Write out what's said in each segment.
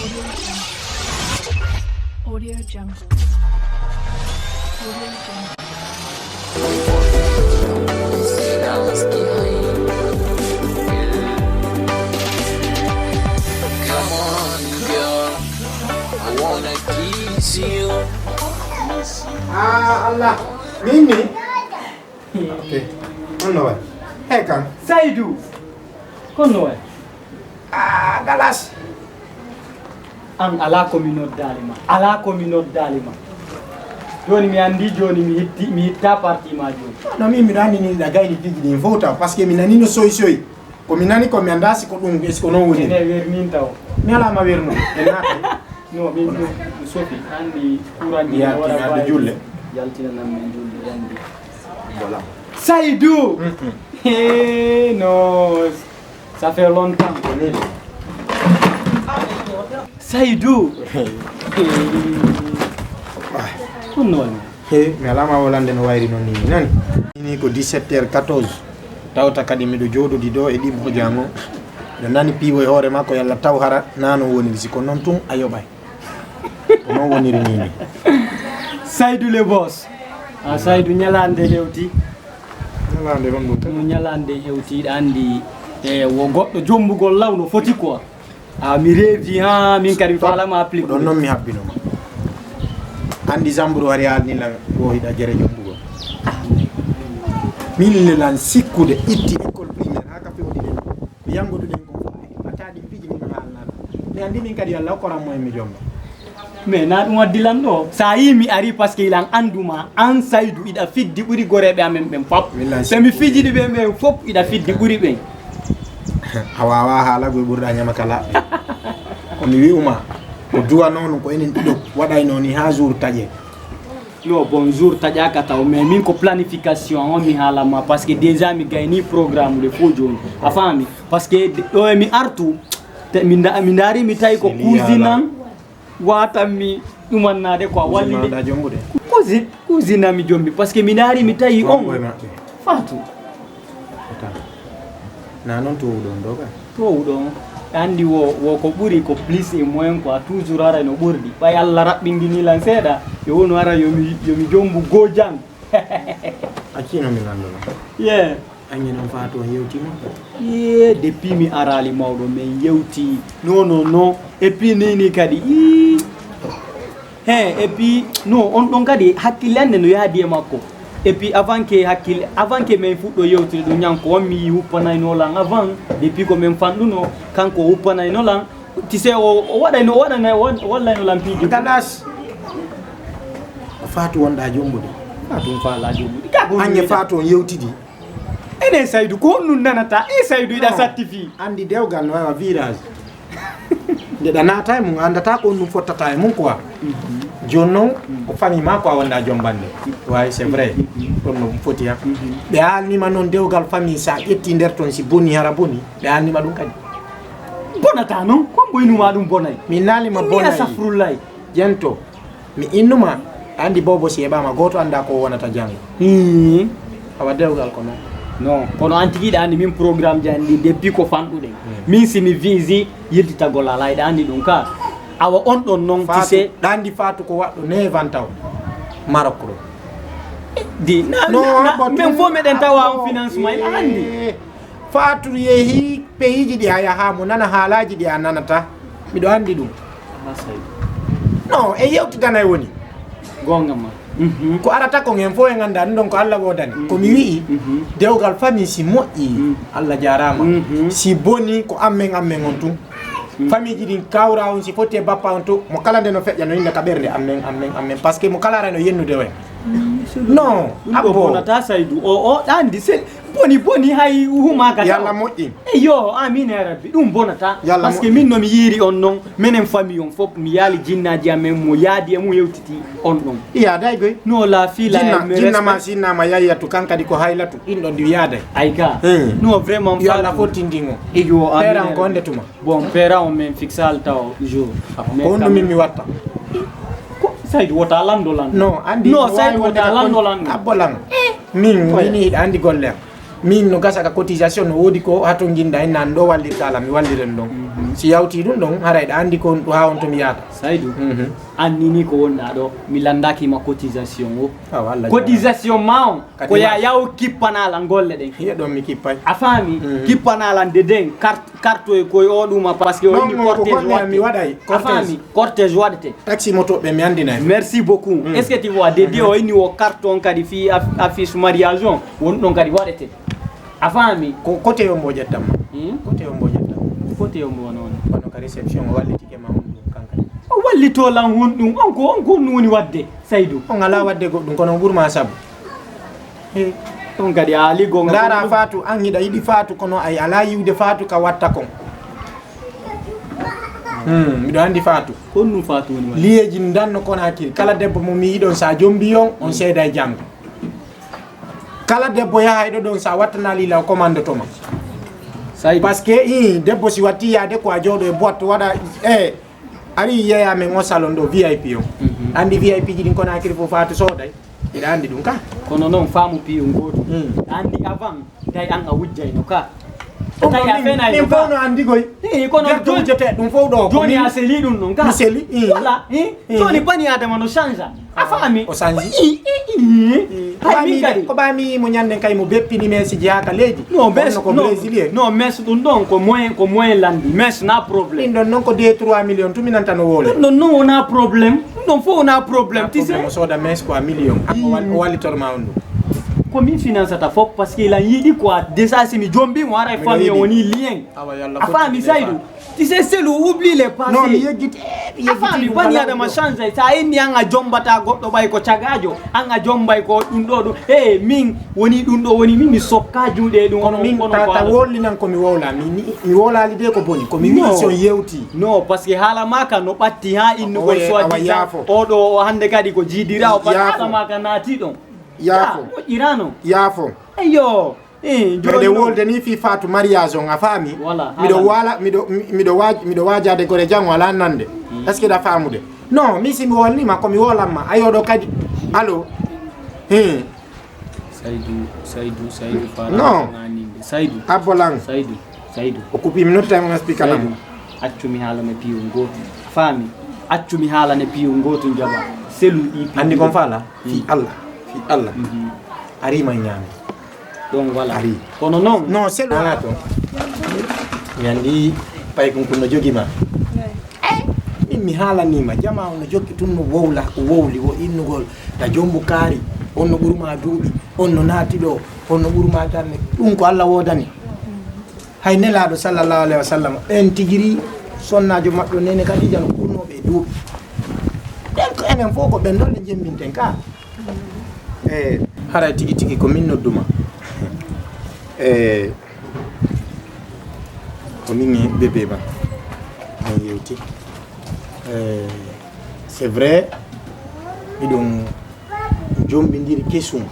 Audio Jungle. Audio Jungle. Come on, girl. I wanna kiss you. Allah. Mimi? Okay. Ono waay. Hey kan. Saydou. Kono waay. Galas. An ala communauté dalima. Ala communauté dalima. Joni mi andi joni mi hitta parti ma joni. No mimi rani ni da gaini pigi ni vota parce que minani no soy. Ko minani ko mi andasi ko dum esko no woni. Ene wernin taw. Mi ala ma werno. Enata. No min sofi andi kurani Ya ti julle. Yaltina nam men julle andi. Voilà. Saydou. Eh no. Ça fait longtemps. Saydou. Kono waay. He mi ala ma wolande no wayri non ni nani. Ni ko 17h14. Tawta kadi mi do jododi do e dimbo jango. No nani piwo e hore makko yalla taw hara nano woni siko non tun ayobay. Ko non woni ni. Saydou le boss. Saydou nyalande hewti. Nyalande ron dum. No nyalande hewti andi wo goddo jombugol lawno foti quoi. Mi revi ha min kadi fala ma applique. Don non mi habbino ma. Andi zamburu hari alni la go hida jere jombugo. Min le lan sikkude itti école primaire haka fewdi den. Mi yangodu den ko atadi piji min halna. Mi andi min kadi Allah ko rammo mi jomba. Mais na dum wadilan do sa yimi ari parce que ilan anduma an Saydou ida fiddi buri gorebe amen ben pap se mi fijidi be men fop ida fiddi buri ben Hawawa hala go burda nyama kala. Ko mi wiuma ko duwa non ko enen dido waday noni ha jour taje. No bonjour taja kata o mais min ko planification on mi hala ma parce que déjà mi gayni programme de fo joni afami parce que do mi artu mi ndari mi tay ko cousine wata mi dumannade ko wallide da jombude. cousine mi jombi parce que mi ndari mi tay on fatu na non to don doga. To don andi wo ko buri ko plus et moins quoi toujours ara no burdi bay Allah rabbindini lan seda yo wono ara yomi jombu gojang Akino mi lando. yeah Anyi non fato yewti mo. yeah depuis mi arali mawdo men yewti non et puis nini kadi et puis non on don kadi hakkilande no yaadi e makko et puis avant que men fuddo yewtude do nyanko on mi uppanay no lan avant depuis ko men fanduno kanko uppanay no lan ti se o waday no wadana wallay no lan piji Galas. Fato wonda jombude. fatum fala jomudi kago Anye fato yewtidi. ene Saydou ko nun nanata Saydou ida certifié Andi dewgal no wa virage. De dana tay mun andata ko num fottata e mun quoi. Jonnon ko fami ma ko wonda jombande. Ouais c'est vrai. Ko no foti ha. Be alni ma non dewgal fami sa etti der ton si boni hara boni. Be alni ma dum kadi. bonata non ko boynu ma dum bonay Mi nali ma ya bonay. safrulay Jento. Mi innuma andi bobo si eba ma goto anda ko wonata jang. Awa dewgal ko non. non kono antigiɗa andi min programme jandi depuis ko fanɗuɗen min simi visi yettitagol ala yiɗa andi ɗum ka awa on ɗon noon tise dandi fatu ko waddo 9 ans taw Maroc ɗo. di min fo meɗen tawa on financement ina andi Fatou yehi pays di haya ha mo nana halaji di ananata mido andi dum no e yewtidana woni gonga ma ko arata ko ngem fo e nganda ndon ko Allah wodani ko mi wi dewgal fami si moƴƴi Allah jarama si boni ko ammen on tum famille ji din kawra on si fotte bappa on to mo kala de no fejja no inda ka berde ammen parce que mo kala reno yennude we non abo nata Saydou o andi se boni hay huma ka yalla moƴƴi yo amin ya rabbi dum bonata Yalla parce que min no mi yiri on non menen famille on fop mi yali jinnaji amen mo yaadi e mo yewtiti on don iya day goy no la fila jinna ma sinna ma yayatu kankadi ko haylatu ɗin di yaada aika no vraiment yalla fottindingo iyo pera on gonde tuma bon pera on men fixal taw jour ko no min mi watta Saydou wota landolan no andi no Saydou wota landolan abolan min wini andi golle min no gasa ka cotisation no wodi ko hato ginda en nan do wallirta la mi walliren don si yawti ɗum ɗon haray ɗa andi ko ɗo ha on to mi yata Saydou annini ko wonɗa ɗo mi landakima cotisation o walla cotisation ma on Kadi ko ma- ya yaw kippanala golle ɗen hiya ɗon mi kippay a faami kippanala nde den carte e koye o ɗuma par ce que o Non, indi non, ko cortége gonmi mi waɗay a faami cortége waɗete taxi motoɓe mi andinay merci beaucoup est ce que tu vois dédi o inni o carte on kadi fi affiche mariage on won ɗon kadi waɗete a faami ko côté yo mbo ƴettamma Hmm? côté yo mbo ƴettam côté o mo noon kono ka réception o wallitike ma on ɗum kankadi o wallitolan hon ɗum on ko woni wadde Saydou on ala wadde goɗɗum kono ɓurma saabu ɗon kadi a ligo dara Fatou an hiɗa yiɗi Fatou kono ay ala yiwde Fatou ka watta kon miɗo andi Fatou kon ɗum Fatou woni wadde liyeji danno Konakiri kala debbo mo mi yiɗon sa jombi on seeda e janggo kala debbo yaha ɗo ɗon sa wattana lila commande toma Saydou par ce que debbo si watti yaade ko a jooɗo e boîte waɗa ari yeeya men o salon ɗo VIP o andi VIP ji ɗin Konakiri fof Fatou sooday iɗa andi ɗum ka kono noon faamu piyo goto andi avant tay an a wujjayno ka Ɗum tay a min fenayno fof no andi koy kono joni jete ɗum fof ɗo joni a seli ɗum ɗon ka mi seli voilà joni bani adama no change a faami o sanji hay min kadi ko ɓami mo ñanden kay mo beppini mesi jeyaka leydi non mes ko brésilien non mes ɗum ɗon ko moyen landi mes na probléme ɗin ɗon noon ko 2-3 millions tuminanta no woole ɗum ɗon non wona probléme ɗum ɗon fof wona probléme tu sais mo sooda mes ko a million o wallitorma on ɗum komin financata fof par ce que ilan yiɗi quoi déjà simi jombimo ara e famille woni lien awa yalla a faami Saydou tu sais selu oublie les passé non mi yeggiti a faami bani adama change sa inni an a jombata goɗɗo ɓay ko cagajo an a jombay ko ɗum ɗo ɗum min woni ɗum ɗo woni min mi sokka juuɗe ɗum kono min tata wollinan komi wowla mi wolali de ko boni komi wi son yewti non par ce que haala maka no ɓatti ha innugol awa yaafo. oɗo hande kadi ko jiidira o Yaafo. haala maka naati ɗon yaafo irano yaafo eyo meɗe wolde ni fi Fatou mariage on a faami Voilà, miɗo wajade gore jango ala nande est ce que ɗa famude non mi simi wolnima komi wolanma ayoɗo kadi allo Saydou fara Non. Saydou abbolang Saydou o coupi mi nottama on speaker nam accumi haalane piyo goto faami accumi haalane piyo goto jaba selu ɗi andi kon faala fi Allah arima ñaami ɗon wala Ari. kono noon non selu ala to mi andi pay kon no jogima min mi haalanima jama on no jokki tun no wowla o wowli wo innugol ta jombu kaari on no ɓurma duuɓi on no naati ɗo on no ɓurma darne ɗum ko Allah wodani hay nelaɗo sallllahu alayhi wa sallam en tigiri sonnajo maɓɓe nene Kadija no ɓurnoɓe e duuɓi ɗen ko enen fof ko ɓen ɗon le jemminten ka haray tigi tigi ko min nodduma ko min e bébé ma min yewti c'est vrai miɗon jomɓidiri kesum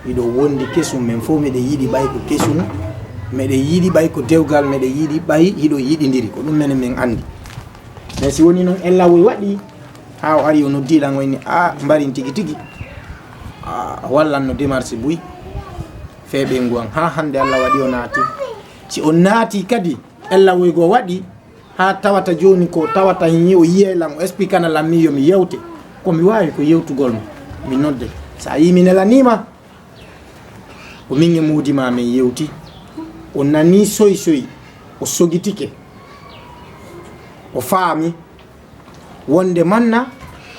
miɗo wondi kesum min fof miɗe yiiɗi ɓay ko kesum miɗe yiiɗi ɓay ko dewgal miɗe yiiɗi ɓay hiɗo yiɗidiri ko ɗum menen min andi mais si woni noon en lawoy waɗi ha o ari o noddiɗan wayni a mbarin tigi tigi wallanno démarche buy feeɓe nguwan ha hande Allah waɗi o naati si o naati kadi ella woygo waɗi ha tawata joni ko tawata o yiyaylan o expliquana lam mi yomi yewte komi wawi ko yewtugol mi nodde sa yi mi nelanima o min e muudima min yewti o nani soy soy o sogitike o faami wonde manna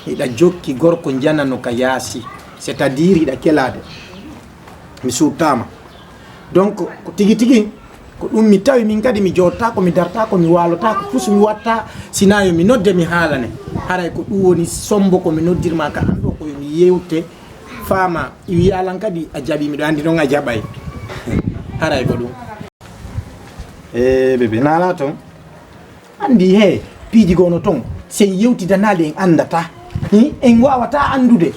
hiɗa jokki gorko janano ka yaasi c'est à dire hiɗa kelade mi suttama donc ko tigi tigi ko ɗum mi tawi min kadi mi jotta ko mi darta ko mi walota ko pus mi watta sinayo mi nodde mi haalane haray ko ɗum woni sombo ko mi noddirma ka an ɗo ko mi yewte fama wi alan kadi a jaɓi miɗo andi noon a jaɓay haray ko ɗum bébé nala ton andi he piiji gono ton sen yewtidanali en andata en wawata andude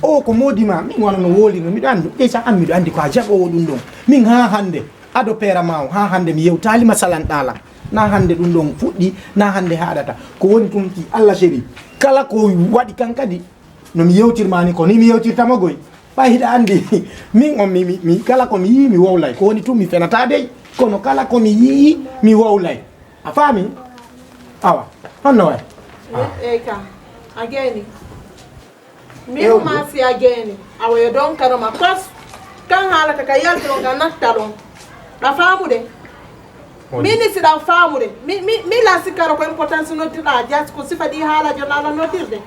o ko modima min wona no wolino miɗo andu déjà an miɗo andi ko a jaɓowo ɗum ɗon min ha hande ado pera ma o ha hande mi yewtali masalan ɗala na hande ɗum ɗon fuɗɗi na hande haɗata ko woni tun ki Allah chéri kala ko waɗi kan kadi no mi yewtirmani ko ni mi yewtirtama goy ɓay hiɗa andi min on mi kala ko mi yii mi wowlay ko woni tun mi fenata dey kono kala ko mi yii mi wowlay a faami awa honno Eka, again. Me ma si again. Awe don karama pas kan hala ka yal don ga naktaron. Da famu de. Mini si da famu de. Mi la si karo ko importance no tira just ko sifa di hala jona la no tirde.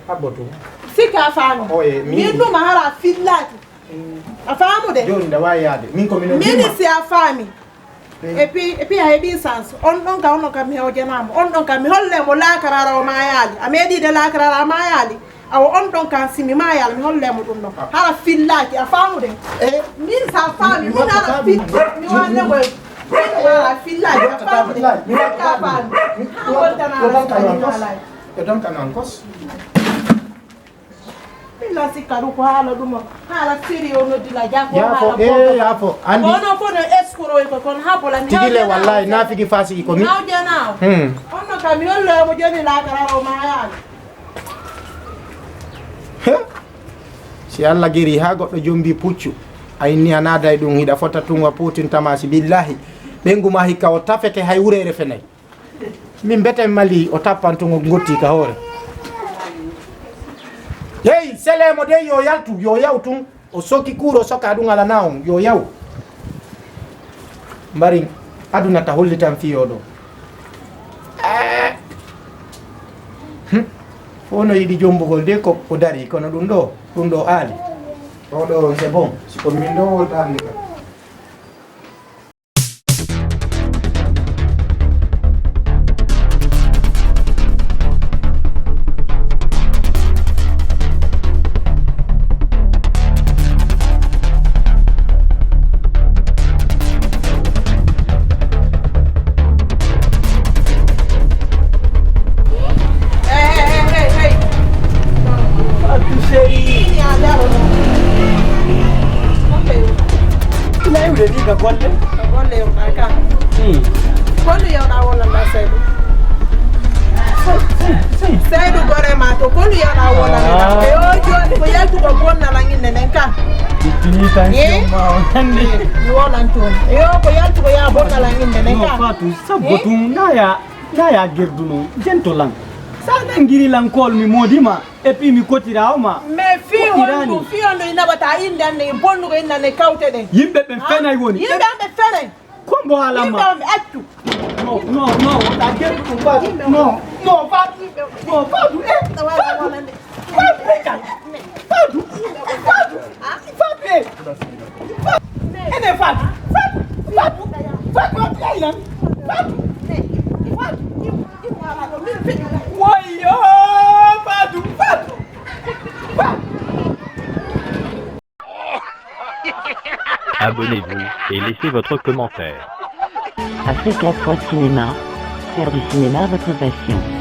aboto Sika famu. Mi no ma hala fillati. A famu de. joni da wayade min ko min Mini si a fami. Et puis a dit sens on ka mi hojenam on don ka mi holle mo la karara o mayali amedi de la karara mayali aw on don ka simi mayali mi holle mo dum no hala fillaki a famu de min sa fami min hala fit mi wanne ko hala fillaki a famu de mi ka famu e don kanan kos la si karu ko hala dum hala siri ono dila jako yafo yafo andi ono ko no escuro ko kon hapola ni tigile wallahi nafiki fasi ko mi nawjana ono ka mi holle mo joni la karara o mayali si Allah giri ha goɗɗo jombi puccu ayni a naada e ɗum hiɗa fota tunga putin tamasi billahi ɓengu ma hikka o tafete hay wurere fenay min beten mali o tappantugo gotti ka hoore hey selemo de yo yaltu yo yawtu o soki kuuro soka ɗum ala nawum yo yaw mbari aduna ta hollitan fiyo ɗo fono yiɗi jombugol de ko dari kono ɗum ɗo aali oɗo c'est bon siko min ɗo woltandi ka Saidu gore ma to kolu ya na wona ni e o joni ko yaltu ko bonna la ngin nen ka Tini tension ma onande. ni wona ton e o ko yaltu ko ya bonna la ngin nen No ka fatu sabotu naya gerduno gentolan. Sada ngiri lankol mi modima et puis mi kotira o ma. me fi wondu ina bata inda ne bonnu ko inda ne kawte de Yimbe be fenay woni. yimbe be fene Kombo alama. yimbe be attu No, ta gerdu ko no. No, fatu. No, fatu. wala ne Fatu. Ene fatu. Wayo, fatu. Abonnez-vous et laissez votre commentaire. Africa Cinéma, faire du cinéma votre passion.